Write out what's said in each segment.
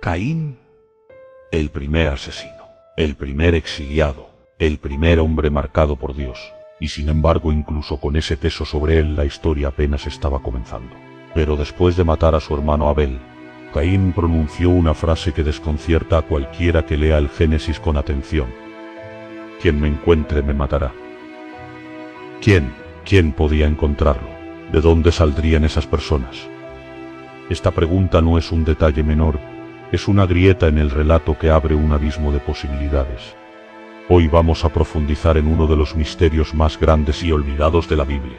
Caín, el primer asesino, el primer exiliado, el primer hombre marcado por Dios. Y sin embargo, incluso con ese peso sobre él, la historia apenas estaba comenzando. Pero después de matar a su hermano Abel, Caín pronunció una frase que desconcierta a cualquiera que lea el Génesis con atención. Quien me encuentre me matará. ¿Quién podía encontrarlo? ¿De dónde saldrían esas personas? Esta pregunta no es un detalle menor, es una grieta en el relato que abre un abismo de posibilidades. Hoy vamos a profundizar en uno de los misterios más grandes y olvidados de la Biblia.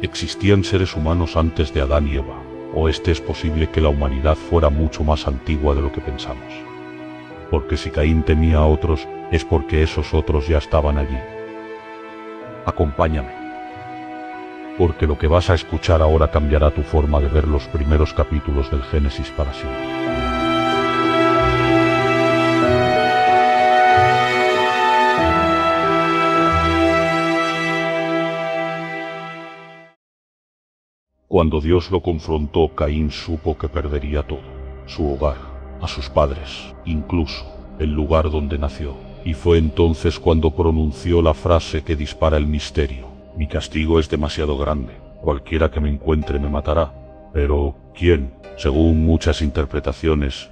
¿Existían seres humanos antes de Adán y Eva? ¿O es posible que la humanidad fuera mucho más antigua de lo que pensamos? Porque si Caín temía a otros, es porque esos otros ya estaban allí. Acompáñame. Porque lo que vas a escuchar ahora cambiará tu forma de ver los primeros capítulos del Génesis para siempre. Cuando Dios lo confrontó, Caín supo que perdería todo: su hogar, a sus padres, incluso el lugar donde nació. Y fue entonces cuando pronunció la frase que dispara el misterio: mi castigo es demasiado grande, cualquiera que me encuentre me matará. Pero, ¿quién? Según muchas interpretaciones,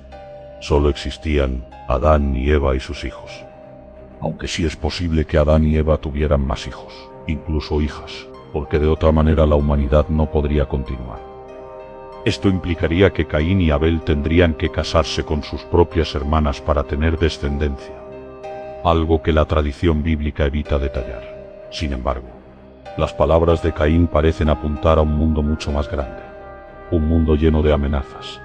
solo existían Adán y Eva y sus hijos. Aunque sí es posible que Adán y Eva tuvieran más hijos, incluso hijas, porque de otra manera la humanidad no podría continuar. Esto implicaría que Caín y Abel tendrían que casarse con sus propias hermanas para tener descendencia, algo que la tradición bíblica evita detallar. Sin embargo, las palabras de Caín parecen apuntar a un mundo mucho más grande, un mundo lleno de amenazas,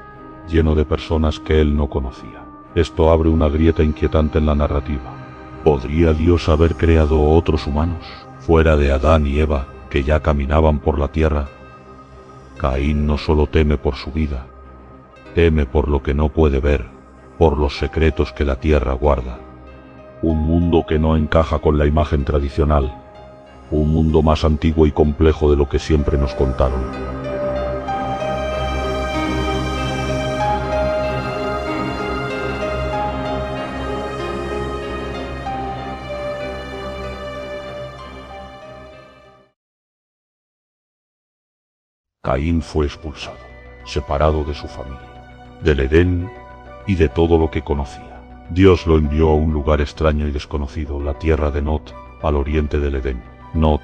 lleno de personas que él no conocía. Esto abre una grieta inquietante en la narrativa. ¿Podría Dios haber creado otros humanos, fuera de Adán y Eva, que ya caminaban por la tierra? Caín no solo teme por su vida, teme por lo que no puede ver, por los secretos que la tierra guarda. Un mundo que no encaja con la imagen tradicional, un mundo más antiguo y complejo de lo que siempre nos contaron. Caín fue expulsado, separado de su familia, del Edén y de todo lo que conocía. Dios lo envió a un lugar extraño y desconocido, la tierra de Nod, al oriente del Edén. Nod,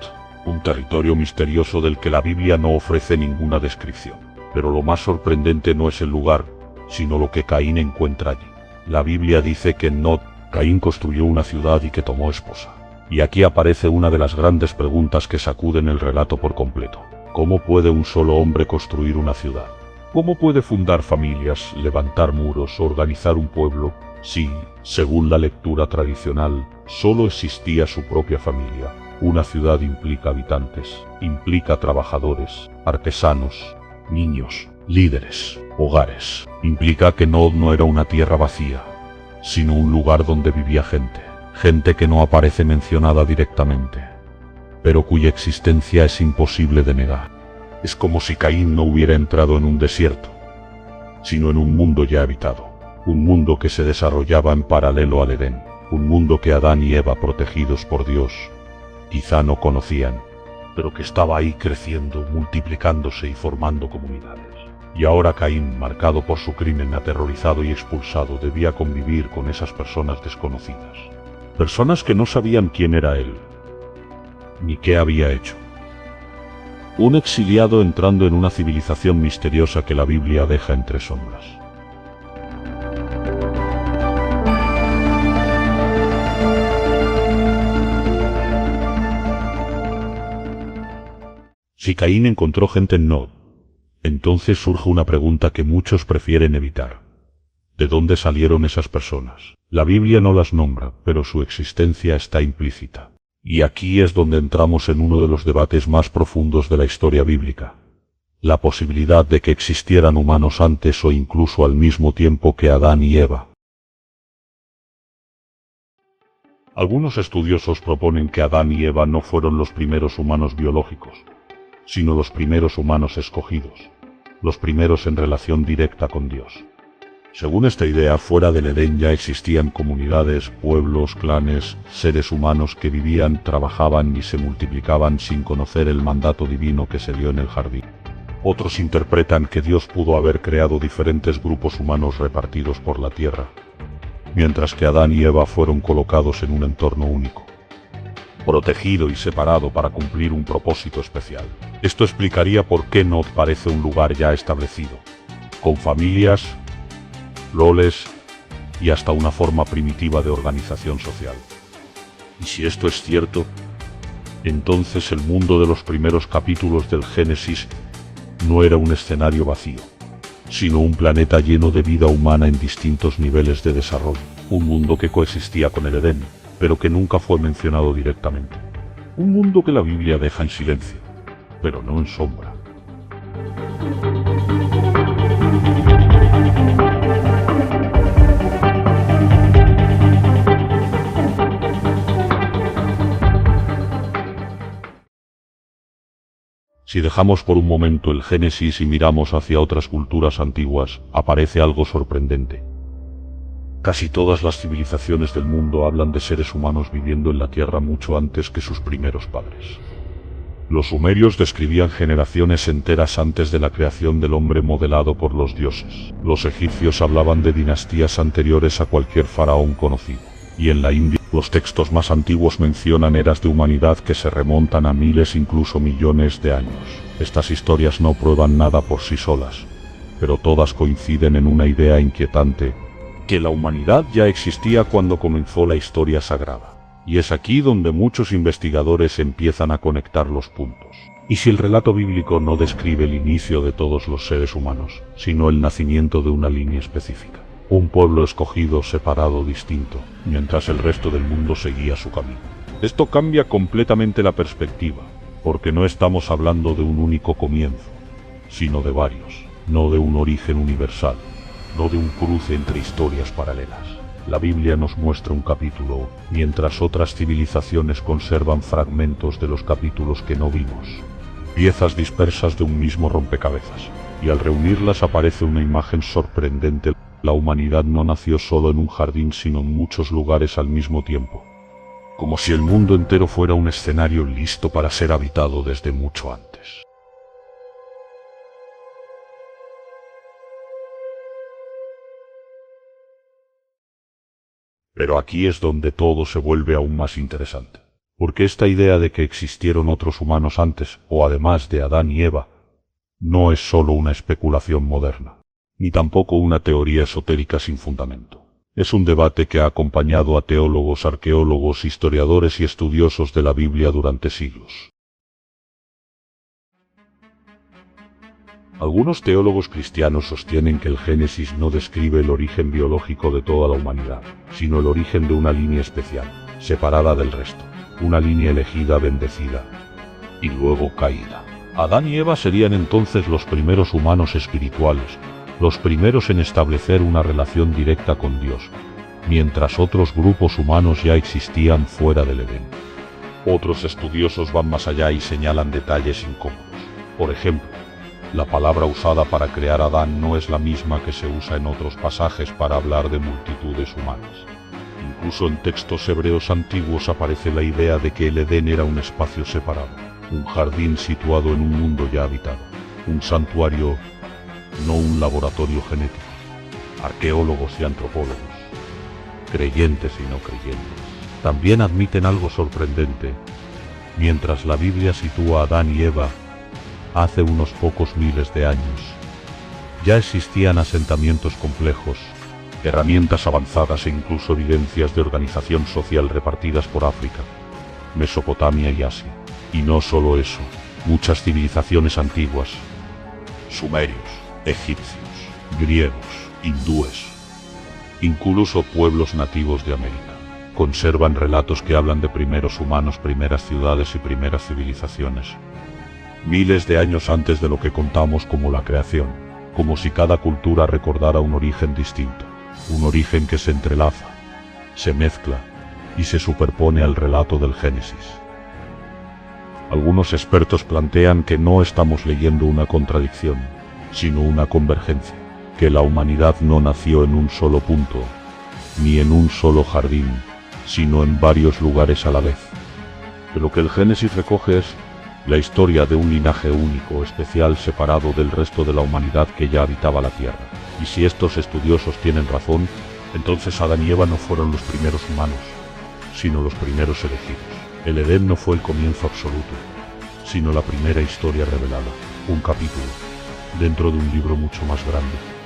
un territorio misterioso del que la Biblia no ofrece ninguna descripción. Pero lo más sorprendente no es el lugar, sino lo que Caín encuentra allí. La Biblia dice que en Nod, Caín construyó una ciudad y que tomó esposa. Y aquí aparece una de las grandes preguntas que sacuden el relato por completo. ¿Cómo puede un solo hombre construir una ciudad? ¿Cómo puede fundar familias, levantar muros, organizar un pueblo, si, según la lectura tradicional, solo existía su propia familia? Una ciudad implica habitantes, implica trabajadores, artesanos, niños, líderes, hogares. Implica que Nod no era una tierra vacía, sino un lugar donde vivía gente que no aparece mencionada directamente, pero cuya existencia es imposible de negar. Es como si Caín no hubiera entrado en un desierto, sino en un mundo ya habitado, un mundo que se desarrollaba en paralelo al Edén, un mundo que Adán y Eva, protegidos por Dios, quizá no conocían, pero que estaba ahí creciendo, multiplicándose y formando comunidades. Y ahora Caín, marcado por su crimen, aterrorizado y expulsado, debía convivir con esas personas desconocidas, personas que no sabían quién era él, ni qué había hecho. Un exiliado entrando en una civilización misteriosa que la Biblia deja entre sombras. Si Caín encontró gente en Nod, entonces surge una pregunta que muchos prefieren evitar. ¿De dónde salieron esas personas? La Biblia no las nombra, pero su existencia está implícita. Y aquí es donde entramos en uno de los debates más profundos de la historia bíblica: la posibilidad de que existieran humanos antes o incluso al mismo tiempo que Adán y Eva. Algunos estudiosos proponen que Adán y Eva no fueron los primeros humanos biológicos, sino los primeros humanos escogidos. los primeros en relación directa con Dios. Según esta idea, fuera del Edén ya existían comunidades, pueblos, clanes, seres humanos que vivían, trabajaban y se multiplicaban sin conocer el mandato divino que se dio en el jardín. Otros interpretan que Dios pudo haber creado diferentes grupos humanos repartidos por la tierra, mientras que Adán y Eva fueron colocados en un entorno único, protegido y separado para cumplir un propósito especial. Esto explicaría por qué Nod parece un lugar ya establecido, con familias, roles y hasta una forma primitiva de organización social. Y si esto es cierto, entonces el mundo de los primeros capítulos del Génesis no era un escenario vacío, sino un planeta lleno de vida humana en distintos niveles de desarrollo. Un mundo que coexistía con el Edén, pero que nunca fue mencionado directamente. Un mundo que la Biblia deja en silencio, pero no en sombra. Si dejamos por un momento el Génesis y miramos hacia otras culturas antiguas, aparece algo sorprendente. Casi todas las civilizaciones del mundo hablan de seres humanos viviendo en la Tierra mucho antes que sus primeros padres. Los sumerios describían generaciones enteras antes de la creación del hombre modelado por los dioses. Los egipcios hablaban de dinastías anteriores a cualquier faraón conocido. Y en la India, los textos más antiguos mencionan eras de humanidad que se remontan a miles, incluso millones de años. Estas historias no prueban nada por sí solas, pero todas coinciden en una idea inquietante, que la humanidad ya existía cuando comenzó la historia sagrada. Y es aquí donde muchos investigadores empiezan a conectar los puntos. ¿Y si el relato bíblico no describe el inicio de todos los seres humanos, sino el nacimiento de una línea específica? Un pueblo escogido, separado, distinto, mientras el resto del mundo seguía su camino. Esto cambia completamente la perspectiva, porque no estamos hablando de un único comienzo, sino de varios, no de un origen universal, no de un cruce entre historias paralelas. La Biblia nos muestra un capítulo, mientras otras civilizaciones conservan fragmentos de los capítulos que no vimos, piezas dispersas de un mismo rompecabezas, y al reunirlas aparece una imagen sorprendente. La humanidad no nació solo en un jardín, sino en muchos lugares al mismo tiempo, como si el mundo entero fuera un escenario listo para ser habitado desde mucho antes. Pero aquí es donde todo se vuelve aún más interesante, porque esta idea de que existieron otros humanos antes o además de Adán y Eva, no es solo una especulación moderna, ni tampoco una teoría esotérica sin fundamento. Es un debate que ha acompañado a teólogos, arqueólogos, historiadores y estudiosos de la Biblia durante siglos. Algunos teólogos cristianos sostienen que el Génesis no describe el origen biológico de toda la humanidad, sino el origen de una línea especial, separada del resto, una línea elegida, bendecida, y luego caída. Adán y Eva serían entonces los primeros humanos espirituales, los primeros en establecer una relación directa con Dios, mientras otros grupos humanos ya existían fuera del Edén. Otros estudiosos van más allá y señalan detalles incómodos. Por ejemplo, la palabra usada para crear a Adán no es la misma que se usa en otros pasajes para hablar de multitudes humanas. Incluso en textos hebreos antiguos aparece la idea de que el Edén era un espacio separado, un jardín situado en un mundo ya habitado, un santuario, no un laboratorio genético. Arqueólogos y antropólogos, creyentes y no creyentes, también admiten algo sorprendente. Mientras la Biblia sitúa a Adán y Eva hace unos pocos miles de años, ya existían asentamientos complejos, herramientas avanzadas e incluso evidencias de organización social repartidas por África, Mesopotamia y Asia. Y no solo eso, muchas civilizaciones antiguas, sumerios, egipcios, griegos, hindúes, incluso pueblos nativos de América, conservan relatos que hablan de primeros humanos, primeras ciudades y primeras civilizaciones, miles de años antes de lo que contamos como la creación, como si cada cultura recordara un origen distinto, un origen que se entrelaza, se mezcla y se superpone al relato del Génesis. Algunos expertos plantean que no estamos leyendo una contradicción, sino una convergencia, que la humanidad no nació en un solo punto, ni en un solo jardín, sino en varios lugares a la vez. Que lo que el Génesis recoge es la historia de un linaje único, especial, separado del resto de la humanidad que ya habitaba la tierra. Y si estos estudiosos tienen razón, entonces Adán y Eva no fueron los primeros humanos, sino los primeros elegidos. El Edén no fue el comienzo absoluto, sino la primera historia revelada, un capítulo, dentro de un libro mucho más grande.